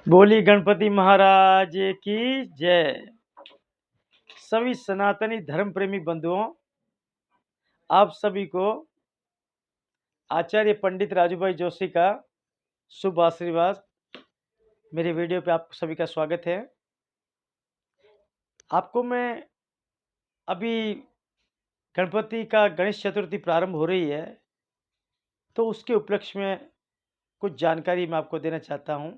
बोली गणपति महाराज की जय। सभी सनातनी धर्म प्रेमी बंधुओं, आप सभी को आचार्य पंडित राजू भाई जोशी का शुभ आशीर्वाद। मेरे वीडियो पे आप सभी का स्वागत है। आपको मैं अभी गणपति का गणेश चतुर्थी प्रारंभ हो रही है, तो उसके उपलक्ष्य में कुछ जानकारी मैं आपको देना चाहता हूं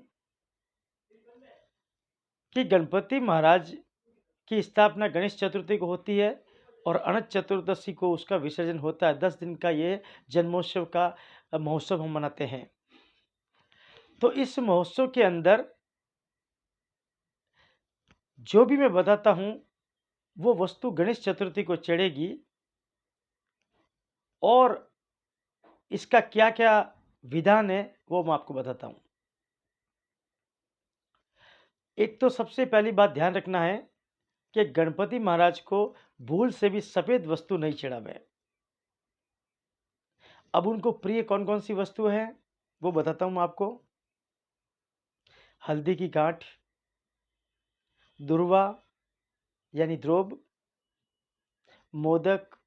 कि गणपति महाराज की स्थापना गणेश चतुर्थी को होती है और अनंत चतुर्दशी को उसका विसर्जन होता है। 10 दिन का ये जन्मोत्सव का महोत्सव हम मनाते हैं। तो इस महोत्सव के अंदर जो भी मैं बताता हूं वो वस्तु गणेश चतुर्थी को चढ़ेगी और इसका क्या क्या विधान है वो मैं आपको बताता हूं। एक तो सबसे पहली बात ध्यान रखना है कि गणपति महाराज को भूल से भी सफेद वस्तु नहीं चढ़ावे। अब उनको प्रिय कौन कौन सी वस्तु है वो बताता हूं मैं आपको। हल्दी की गांठ, दुर्वा यानी द्रोब, मोदक,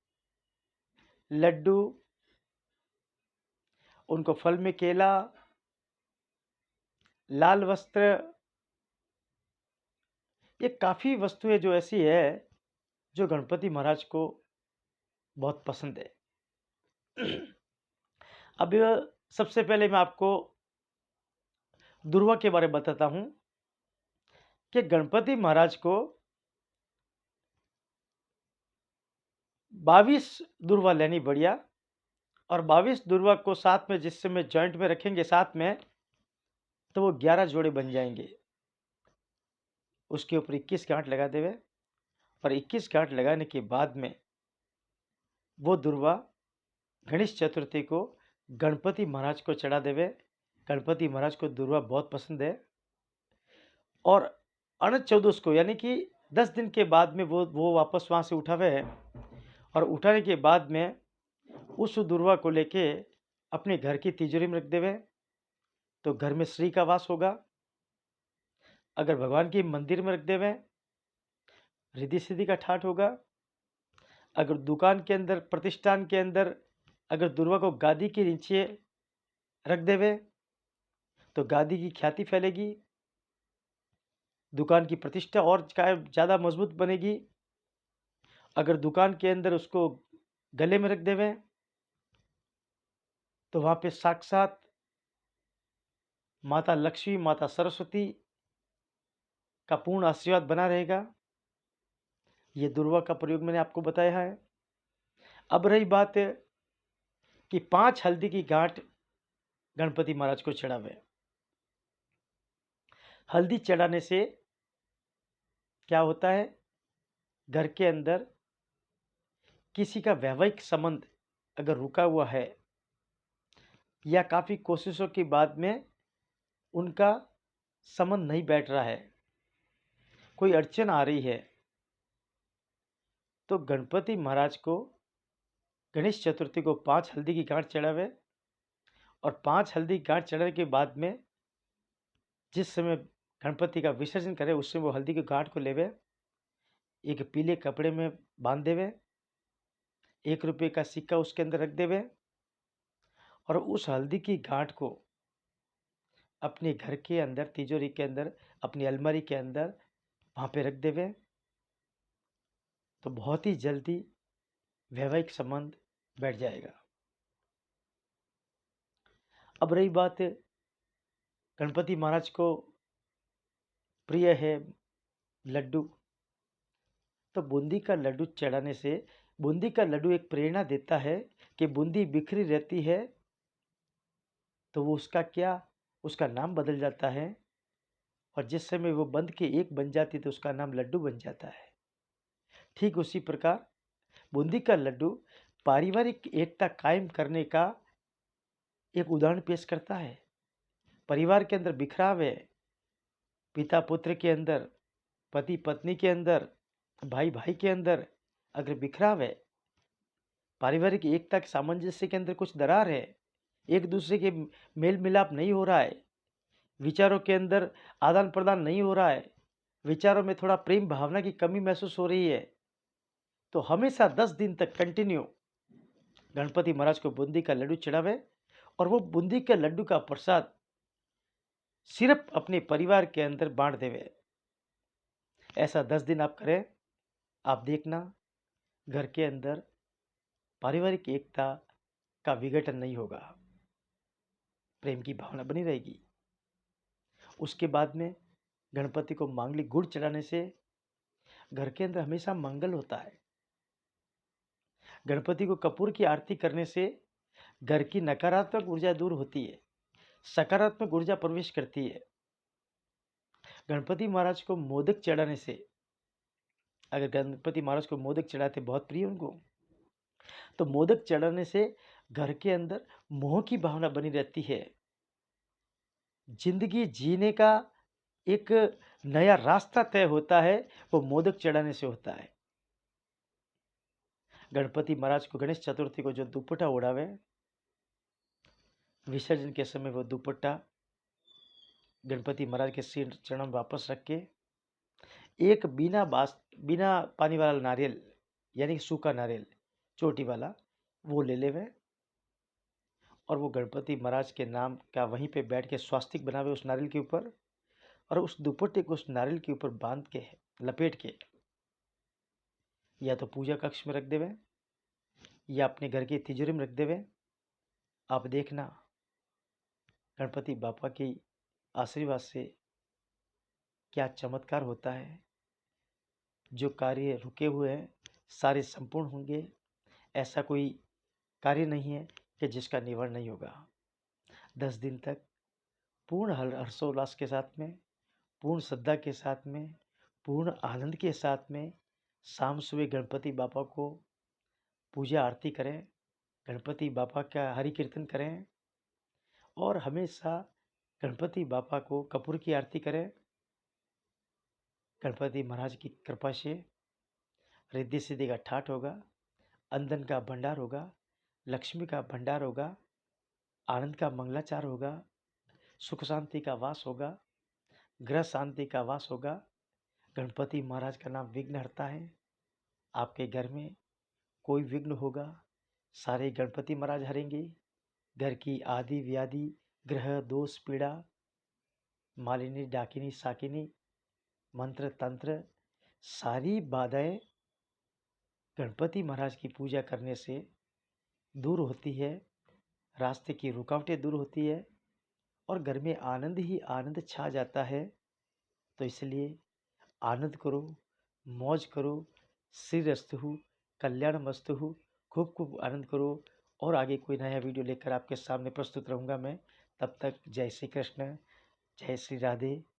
लड्डू, उनको फल में केला, लाल वस्त्र, ये काफ़ी वस्तुएं जो ऐसी है जो गणपति महाराज को बहुत पसंद है। अब सबसे पहले मैं आपको दुर्वा के बारे में बताता हूं कि गणपति महाराज को 22 दुर्वा लेनी बढ़िया, और 22 दुर्वा को साथ में जिस समय जॉइंट में रखेंगे साथ में, तो वो 11 जोड़े बन जाएंगे। उसके ऊपर 21 गांठ लगा देवे और 21 गांठ लगाने के बाद में वो दुर्वा गणेश चतुर्थी को गणपति महाराज को चढ़ा देवे। गणपति महाराज को दुर्वा बहुत पसंद है। और अनंत चतुर्दशी को यानी कि 10 दिन के बाद में वो वापस वहाँ से उठावे है, और उठाने के बाद में उस दुर्वा को लेके अपने घर की तिजोरी में रख देवे, तो घर में श्री का वास होगा। अगर भगवान की मंदिर में रख देवे, रिद्धि सिद्धि का ठाठ होगा। अगर दुकान के अंदर, प्रतिष्ठान के अंदर अगर दुर्वा को गादी के नीचे रख देवे, तो गादी की ख्याति फैलेगी, दुकान की प्रतिष्ठा और ज़्यादा मजबूत बनेगी। अगर दुकान के अंदर उसको गले में रख देवे, तो वहाँ पे साक्षात माता लक्ष्मी, माता सरस्वती का पूर्ण आशीर्वाद बना रहेगा। ये दुर्वा का प्रयोग मैंने आपको बताया है। अब रही बात कि 5 हल्दी की गांठ गणपति महाराज को चढ़ावे। हल्दी चढ़ाने से क्या होता है, घर के अंदर किसी का वैवाहिक संबंध अगर रुका हुआ है या काफ़ी कोशिशों के बाद में उनका संबंध नहीं बैठ रहा है, कोई अड़चन आ रही है, तो गणपति महाराज को गणेश चतुर्थी को 5 हल्दी की गांठ चढ़ावे, और 5 हल्दी की गांठ चढ़ाने के बाद में जिस समय गणपति का विसर्जन करे उस समय वो हल्दी की गांठ को लेवे, एक पीले कपड़े में बांध देवे, 1 रुपये का सिक्का उसके अंदर रख देवे, और उस हल्दी की गांठ को अपने घर के अंदर, तिजोरी के अंदर, अपनी अलमारी के अंदर वहाँ पे रख देवे, तो बहुत ही जल्दी वैवाहिक संबंध बैठ जाएगा। अब रही बात, गणपति महाराज को प्रिय है लड्डू, तो बूंदी का लड्डू चढ़ाने से, बूंदी का लड्डू एक प्रेरणा देता है कि बूंदी बिखरी रहती है तो वो उसका नाम बदल जाता है, और जिस समय वो बंद के एक बन जाती तो उसका नाम लड्डू बन जाता है। ठीक उसी प्रकार बूंदी का लड्डू पारिवारिक एकता कायम करने का एक उदाहरण पेश करता है। परिवार के अंदर बिखराव है, पिता पुत्र के अंदर, पति पत्नी के अंदर, भाई भाई के अंदर अगर बिखराव है, पारिवारिक एकता के सामंजस्य के अंदर कुछ दरार है, एक दूसरे के मेल मिलाप नहीं हो रहा है, विचारों के अंदर आदान प्रदान नहीं हो रहा है, विचारों में थोड़ा प्रेम भावना की कमी महसूस हो रही है, तो हमेशा 10 दिन तक कंटिन्यू गणपति महाराज को बूंदी का लड्डू चढ़ावे और वो बूंदी के लड्डू का प्रसाद सिर्फ अपने परिवार के अंदर बांट देवे। ऐसा 10 दिन आप करें, आप देखना घर के अंदर पारिवारिक एकता का विघटन नहीं होगा, प्रेम की भावना बनी रहेगी। उसके बाद में गणपति को मांगलिक गुड़ चढ़ाने से घर के अंदर हमेशा मंगल होता है। गणपति को कपूर की आरती करने से घर की नकारात्मक ऊर्जा दूर होती है, सकारात्मक ऊर्जा प्रवेश करती है। गणपति महाराज को मोदक चढ़ाने से, अगर गणपति महाराज को मोदक चढ़ाते बहुत प्रिय उनको, तो मोदक चढ़ाने से घर के अंदर मोह की भावना बनी रहती है। जिंदगी जीने का एक नया रास्ता तय होता है, वो मोदक चढ़ाने से होता है। गणपति महाराज को गणेश चतुर्थी को जो दुपट्टा उड़ावे, विसर्जन के समय वो दुपट्टा गणपति महाराज के सिर चरण में वापस रख के एक बिना पानी वाला नारियल, यानी सूखा नारियल चोटी वाला, वो ले लेवे और वो गणपति महाराज के नाम का वहीं पे बैठ के स्वास्तिक बनावे उस नारियल के ऊपर, और उस दुपट्टे को उस नारियल के ऊपर बांध के लपेट के या तो पूजा कक्ष में रख देवे या अपने घर की तिजोरी में रख देवे। आप देखना गणपति बापा की आशीर्वाद से क्या चमत्कार होता है। जो कार्य रुके हुए हैं सारे संपूर्ण होंगे। ऐसा कोई कार्य नहीं है कि जिसका निवारण नहीं होगा। 10 दिन तक पूर्ण हर्षोल्लास के साथ में, पूर्ण श्रद्धा के साथ में, पूर्ण आनंद के साथ में शाम सुबह गणपति बापा को पूजा आरती करें, गणपति बापा का हरि कीर्तन करें और हमेशा गणपति बापा को कपूर की आरती करें। गणपति महाराज की कृपा से रिद्धि सिद्धि का ठाठ होगा, अंधन का भंडार होगा, लक्ष्मी का भंडार होगा, आनंद का मंगलाचार होगा, सुख शांति का वास होगा, ग्रह शांति का वास होगा। गणपति महाराज का नाम विघ्नहर्ता है। आपके घर में कोई विघ्न होगा, सारे गणपति महाराज हरेंगे। घर की आदि व्याधि, ग्रह दोष, पीड़ा, मालिनी, डाकिनी, साकिनी, मंत्र तंत्र, सारी बाधाएं गणपति महाराज की पूजा करने से दूर होती है। रास्ते की रुकावटें दूर होती है और घर में आनंद ही आनंद छा जाता है। तो इसलिए आनंद करो, मौज करो, श्रीरस्तु, कल्याण मस्तु, खूब खूब आनंद करो। और आगे कोई नया वीडियो लेकर आपके सामने प्रस्तुत रहूँगा मैं। तब तक जय श्री कृष्ण, जय श्री राधे।